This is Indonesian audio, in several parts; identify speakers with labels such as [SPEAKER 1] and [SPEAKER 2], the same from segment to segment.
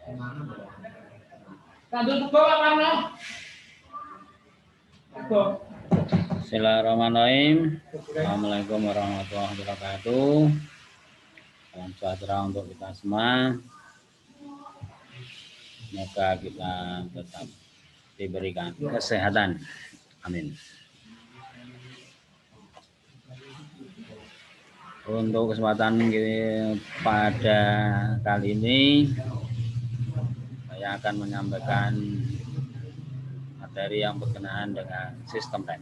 [SPEAKER 1] Bismillahirrahmanirrahim. Assalamualaikum warahmatullahi wabarakatuh. Salam sejahtera untuk kita semua. Semoga kita tetap diberikan kesehatan. Amin. Untuk kesempatan pada kali ini, saya akan menyampaikan materi yang berkenaan dengan sistem rem.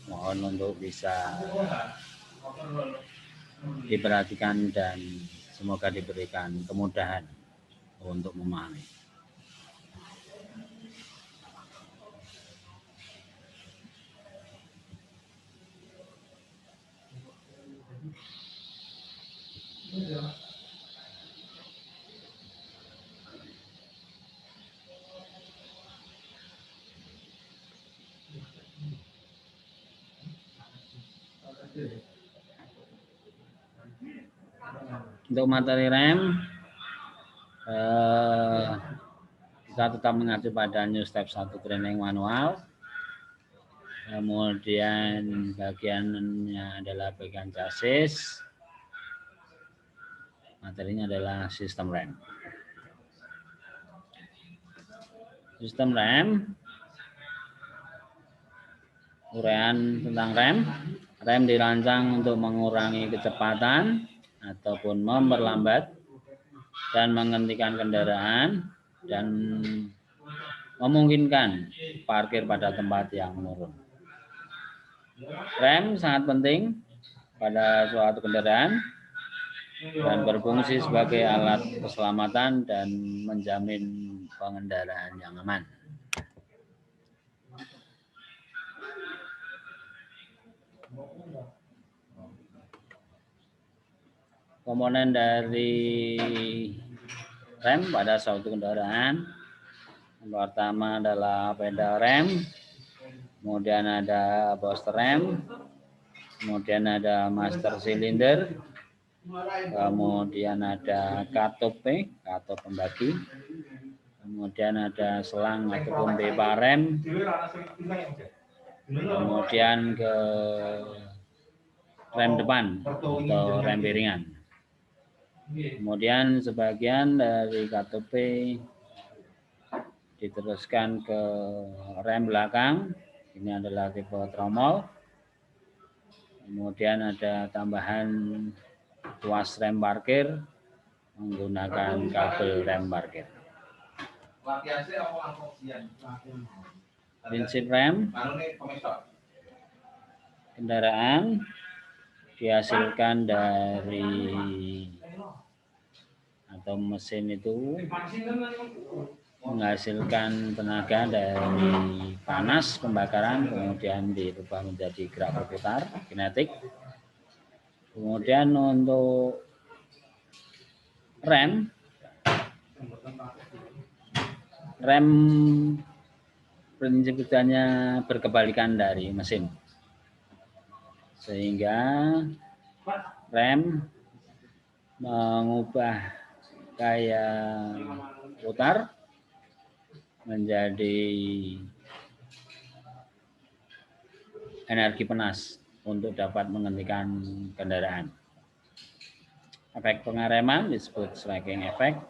[SPEAKER 1] Mohon untuk bisa diperhatikan dan semoga diberikan kemudahan untuk memahami. Untuk materi rem, kita tetap mengacu pada new step 1 training manual. Kemudian bagiannya adalah bagian chassis. Materinya adalah sistem rem. Sistem rem, uraian tentang rem. Rem dirancang untuk mengurangi kecepatan ataupun memperlambat dan menghentikan kendaraan dan memungkinkan parkir pada tempat yang menurun. Rem sangat penting pada suatu kendaraan dan berfungsi sebagai alat keselamatan dan menjamin pengendaraan yang aman. Komponen dari rem pada suatu kendaraan, yang pertama adalah pedal rem, kemudian ada booster rem, kemudian ada master cylinder, kemudian ada katup pembagi, kemudian ada selang ataupun pipa rem, kemudian ke rem depan atau rem piringan. Kemudian sebagian dari katup diteruskan ke rem belakang. Ini adalah tipe tromol. Kemudian ada tambahan tuas rem parkir menggunakan kabel rem parkir. Prinsip rem kendaraan dihasilkan dari atau mesin itu menghasilkan tenaga dari panas pembakaran, kemudian dirubah menjadi gerak berputar, kinetik. Kemudian untuk rem prinsip kerjanya berkebalikan dari mesin, sehingga rem mengubah gaya putar menjadi energi panas untuk dapat menghentikan kendaraan. Efek pengereman disebut striking effect,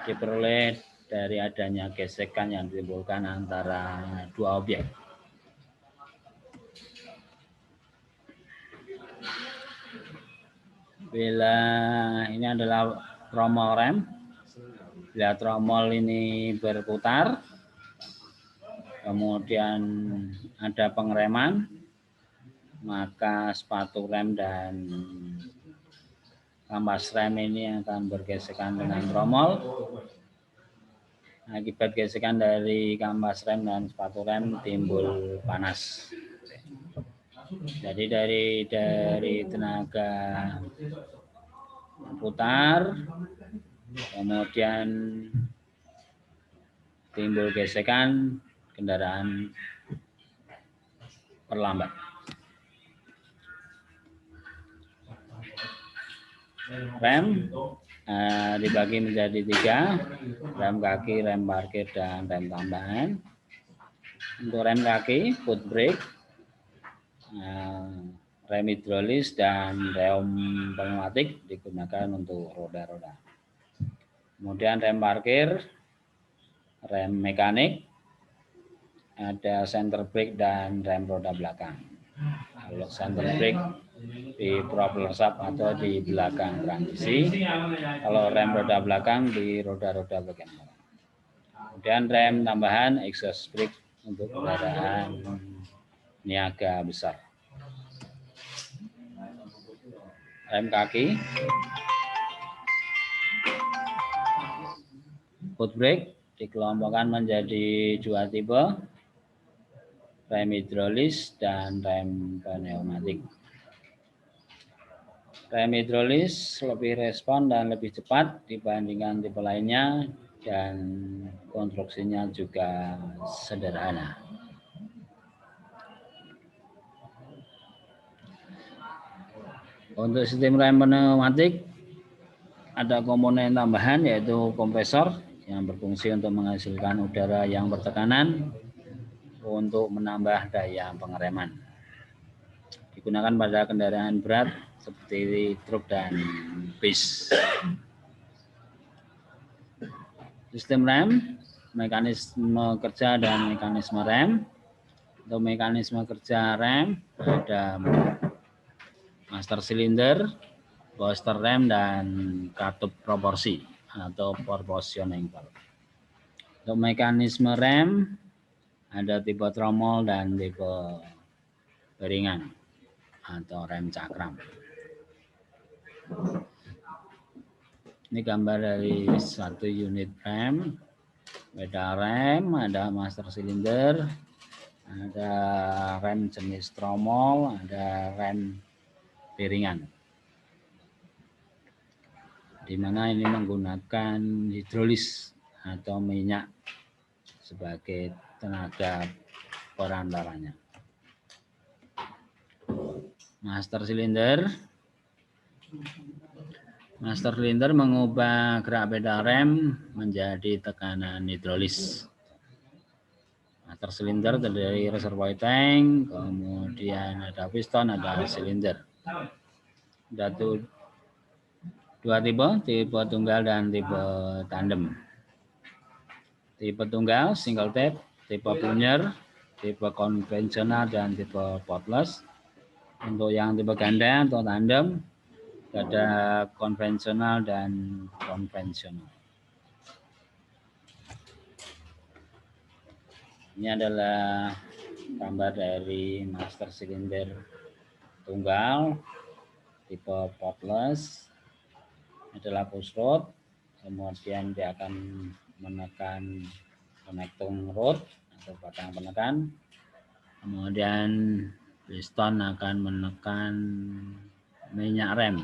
[SPEAKER 1] diperoleh dari adanya gesekan yang ditimbulkan antara dua objek. Bila ini adalah tromol rem, bila tromol ini berputar, kemudian ada pengereman, maka spatu rem dan kampas rem ini akan bergesekan dengan tromol. Akibat gesekan dari kampas rem dan spatu rem timbul panas. Jadi dari tenaga putar, kemudian timbul gesekan, kendaraan perlambat. Rem dibagi menjadi 3, rem kaki, rem parkir, dan rem tambahan. Untuk rem kaki, foot brake, rem hidrolis, dan rem pneumatik digunakan untuk roda-roda. Kemudian rem parkir, rem mekanik, ada center brake dan rem roda belakang. Kalau center brake di propeller shaft atau di belakang transmisi, kalau rem roda belakang di roda-roda bagian belakang. Kemudian rem tambahan exhaust brake untuk kendaraan niaga besar. Rem kaki, foot brake dikelompokkan menjadi 2 tipe, rem hidrolis dan rem pneumatik. Rem hidrolis lebih respon dan lebih cepat dibandingkan tipe lainnya, dan konstruksinya juga sederhana. Untuk sistem rem pneumatik ada komponen tambahan yaitu kompresor yang berfungsi untuk menghasilkan udara yang bertekanan untuk menambah daya pengereman. Digunakan pada kendaraan berat seperti truk dan bis. Sistem rem, mekanisme kerja dan mekanisme rem. Untuk mekanisme kerja rem ada master silinder, booster rem, dan katup proporsi atau proportioning valve. Untuk mekanisme rem ada tipe tromol dan tipe beringan atau rem cakram. Ini gambar dari satu unit rem. Beda rem, ada master silinder, ada rem jenis tromol, ada rem piringan. Di mana ini menggunakan hidrolis atau minyak sebagai tenaga perantaranya. Master silinder mengubah gerak pedal rem menjadi tekanan hidrolis. Master silinder terdiri dari reservoir tank, kemudian ada piston, ada silinder. Ada 2 tipe tunggal dan tipe tandem. Tipe tunggal single tap, tipe plunger, tipe konvensional, dan tipe portless. Untuk yang tipe ganda atau tandem ada konvensional dan konvensional. Ini adalah gambar dari master silinder tunggal tipe portless. Adalah push rod, kemudian dia akan menekan connecting rod atau batang penekan, kemudian piston akan menekan minyak rem,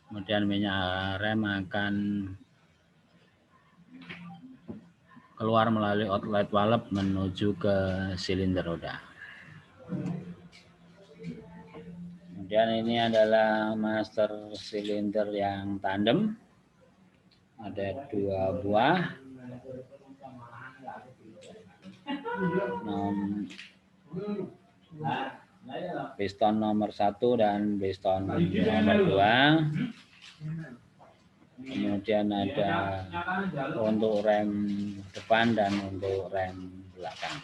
[SPEAKER 1] kemudian minyak rem akan keluar melalui outlet valve menuju ke silinder roda. Kemudian ini adalah master silinder yang tandem, ada 2 buah, piston nomor 1 dan piston nomor 2. Kemudian ada untuk rem depan dan untuk rem belakang.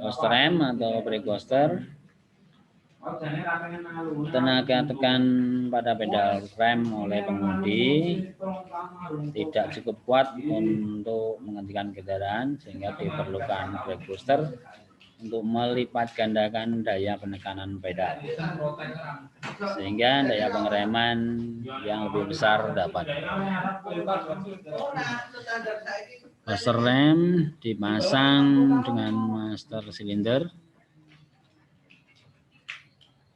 [SPEAKER 1] Booster rem atau brake booster, tenaga tekan pada pedal rem oleh pengemudi tidak cukup kuat untuk menghentikan kendaraan, sehingga diperlukan brake booster untuk melipat gandakan daya penekanan pedal, sehingga daya pengereman yang lebih besar dapat. Booster rem dipasang dengan master silinder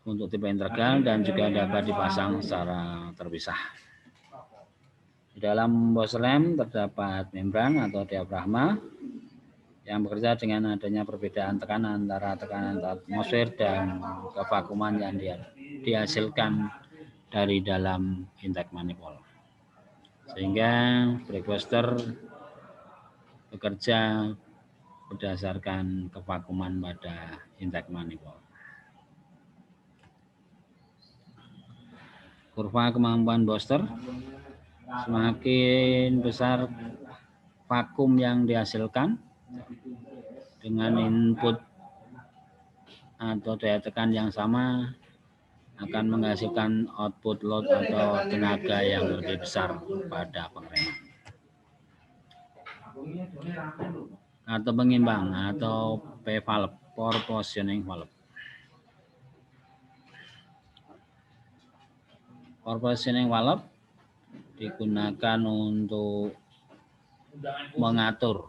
[SPEAKER 1] untuk tipe integral dan juga dapat dipasang secara terpisah. Di dalam booster rem terdapat membran atau diafragma yang bekerja dengan adanya perbedaan tekanan antara tekanan atmosfer dan kevakuman yang dihasilkan dari dalam intake manifold. Sehingga breakwater bekerja berdasarkan kevakuman pada intake manifold. Kurva kemampuan booster, semakin besar vakum yang dihasilkan dengan input atau daya tekan yang sama akan menghasilkan output load atau tenaga yang lebih besar pada pengereman. Atau pengimbang atau P-valve, proportioning valve. Proportioning valve digunakan untuk mengatur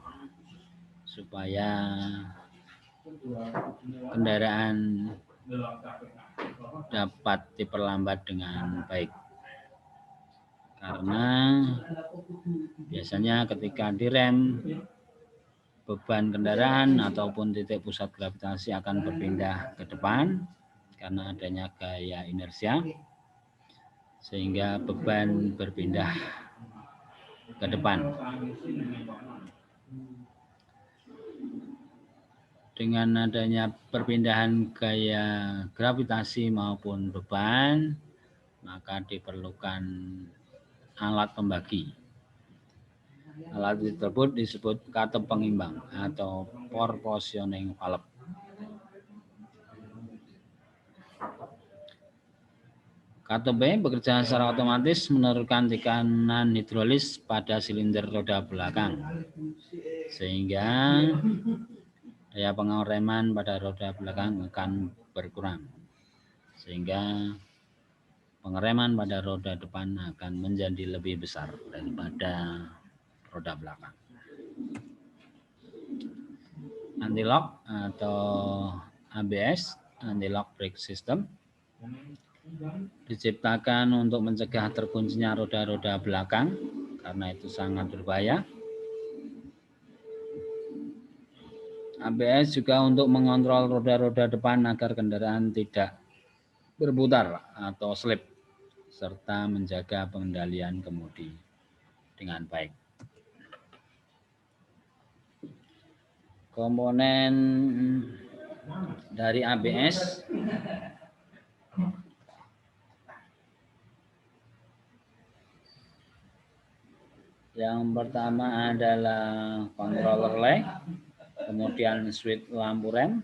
[SPEAKER 1] supaya kendaraan dapat diperlambat dengan baik. Karena biasanya ketika direm, beban kendaraan ataupun titik pusat gravitasi akan berpindah ke depan karena adanya gaya inersia, sehingga beban berpindah ke depan. Dengan adanya perpindahan gaya gravitasi maupun beban, maka diperlukan alat pembagi. Alat tersebut disebut katup pengimbang atau proportioning valve. Katup B bekerja secara otomatis menurunkan tekanan hidrolis pada silinder roda belakang, sehingga daya pengereman pada roda belakang akan berkurang, sehingga pengereman pada roda depan akan menjadi lebih besar daripada roda belakang. Anti-lock atau ABS, anti-lock brake system, diciptakan untuk mencegah terkuncinya roda-roda belakang karena itu sangat berbahaya. ABS juga untuk mengontrol roda-roda depan agar kendaraan tidak berputar atau slip, serta menjaga pengendalian kemudi dengan baik. Komponen dari ABS yang pertama adalah controller leg, kemudian switch lampu rem,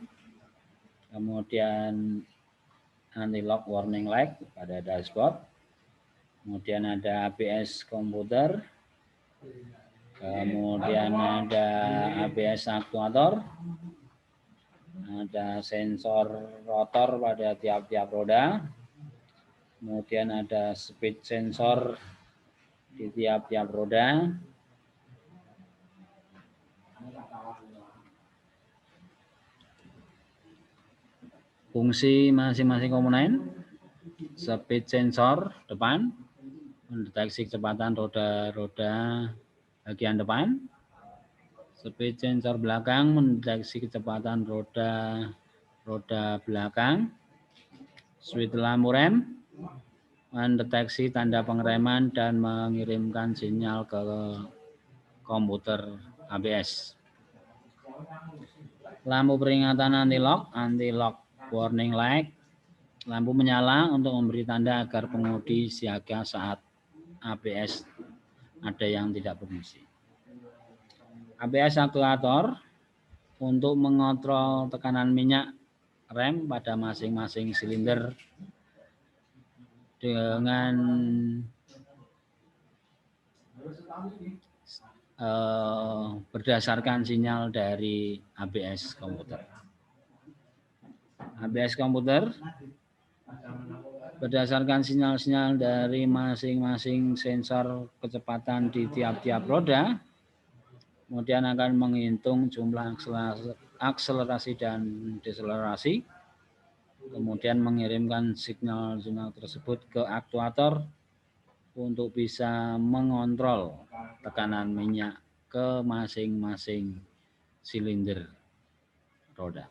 [SPEAKER 1] kemudian anti-lock warning light pada dashboard, kemudian ada ABS komputer, kemudian ada ABS aktuator, ada sensor rotor pada tiap-tiap roda, kemudian ada speed sensor di tiap-tiap roda, fungsi masing-masing komponen. Speed sensor depan mendeteksi kecepatan roda-roda bagian depan. Speed sensor belakang mendeteksi kecepatan roda belakang. Switch lampu rem mendeteksi tanda pengereman dan mengirimkan sinyal ke komputer ABS. Lampu peringatan anti-lock warning light, lampu menyala untuk memberi tanda agar pengemudi siaga saat ABS ada yang tidak berfungsi. ABS aktuator untuk mengontrol tekanan minyak rem pada masing-masing silinder dengan berdasarkan sinyal dari ABS komputer. ABS komputer berdasarkan sinyal-sinyal dari masing-masing sensor kecepatan di tiap-tiap roda, kemudian akan menghitung jumlah akselerasi dan deselerasi, kemudian mengirimkan signal-sinyal tersebut ke aktuator untuk bisa mengontrol tekanan minyak ke masing-masing silinder roda.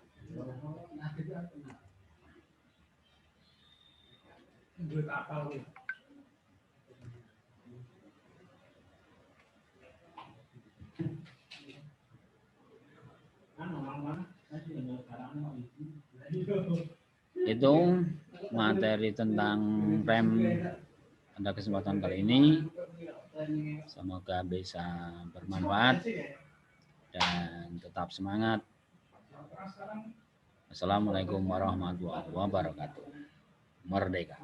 [SPEAKER 1] Itu materi tentang rem pada kesempatan kali ini. Semoga bisa bermanfaat dan tetap semangat. Assalamualaikum warahmatullahi wabarakatuh. Merdeka.